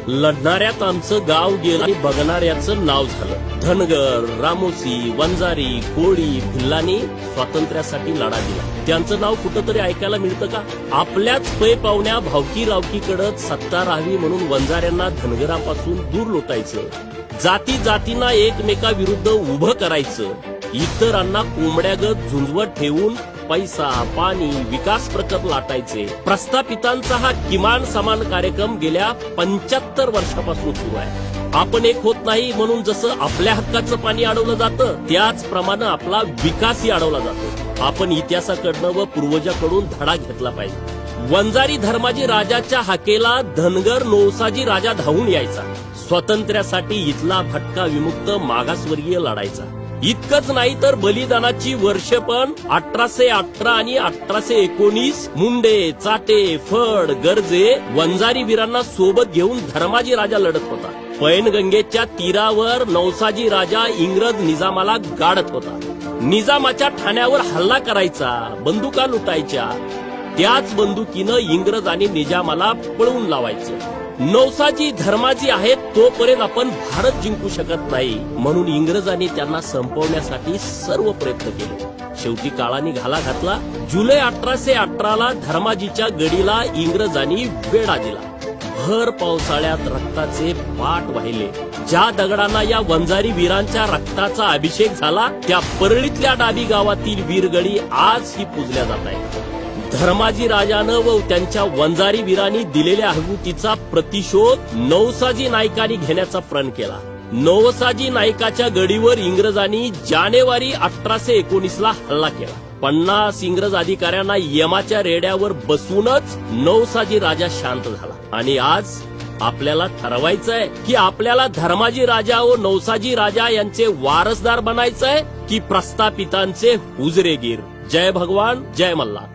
लढणाऱ्यात आमचं गाव गेलं आणि बघणाऱ्याचं नाव झालं। धनगर, रामोसी, वंजारी, कोळी, भिल्लांनी स्वातंत्र्यासाठी लढा दिला। त्यांचं नाव कुठंतरी ऐकायला मिळतं का? आपल्याच पै पावण्या भावकी रावकीकडे सत्ता राहावी म्हणून वंजाऱ्यांना धनगरापासून दूर लोटायचं, जाती जातींना एकमेकाविरुद्ध उभं करायचं, इतरांना कोंबड्यागत झुंजवत ठेवून पैसा, पाणी, विकास प्रकल्प लाटायचे। प्रस्थापितांचा हा किमान समान कार्यक्रम गेल्या 75 वर्षापासून सुरू आहे। आपण एक होत नाही म्हणून जसं आपल्या हक्काचं पाणी अडवलं जातं, त्याचप्रमाणे आपला विकासही अडवला जातो। आपण इतिहासाकडनं व पूर्वजाकडून धडा घेतला पाहिजे। वंजारी धर्माजी राजाच्या हाकेला धनगर नौसाजी राजा धावून यायचा। स्वातंत्र्यासाठी इथला भटका विमुक्त मागासवर्गीय लढायचा। इतकंच नाही तर बलिदानाची वर्ष पण 1818 आणि 1819 मुंडे, चाटे, फड, गर्जे वंजारी वीरांना सोबत घेऊन धर्माजी राजा लढत होता। पैनगंगेच्या तीरावर नौसाजी राजा इंग्रज निजामाला गाडत होता। निजामाच्या ठाण्यावर हल्ला करायचा, बंदुका लुटायच्या, त्याच बंदुकीनं इंग्रज आणि निजामाला पळवून लावायचं। नौसाजी धर्माजी आहेत तोपर्यंत आपण भारत जिंकू शकत नाही म्हणून इंग्रजांनी त्यांना संपवण्यासाठी सर्व प्रयत्न केले। शेवटी काळाने घाला घातला। जुलै 1818 धर्माजीच्या गडीला इंग्रजांनी वेढा दिला। भर पावसाळ्यात रक्ताचे पाट वाहिले। ज्या दगडांना या वंजारी वीरांच्या रक्ताचा अभिषेक झाला त्या परळीतल्या डाबी गावातील वीरगडी आजही पूजल्या जात आहेत। धर्माजी राजानं व त्यांच्या वंजारी वीरांनी दिलेल्या आहुतीचा प्रतिशोध नौसाजी नाईकांनी घेण्याचा प्रण केला। नौसाजी नाईकाच्या गडीवर इंग्रजांनी जानेवारी 1819 ला हल्ला केला। 50 इंग्रज अधिकाऱ्यांना यमाच्या रेड्यावर बसूनच नौसाजी राजा शांत झाला। आणि आज आपल्याला ठरवायचंय की आपल्याला धर्माजी राजा व नौसाजी राजा यांचे वारसदार बनायचंय की प्रस्थापितांचे हुजरेगीर। जय भगवान, जय मल्हार।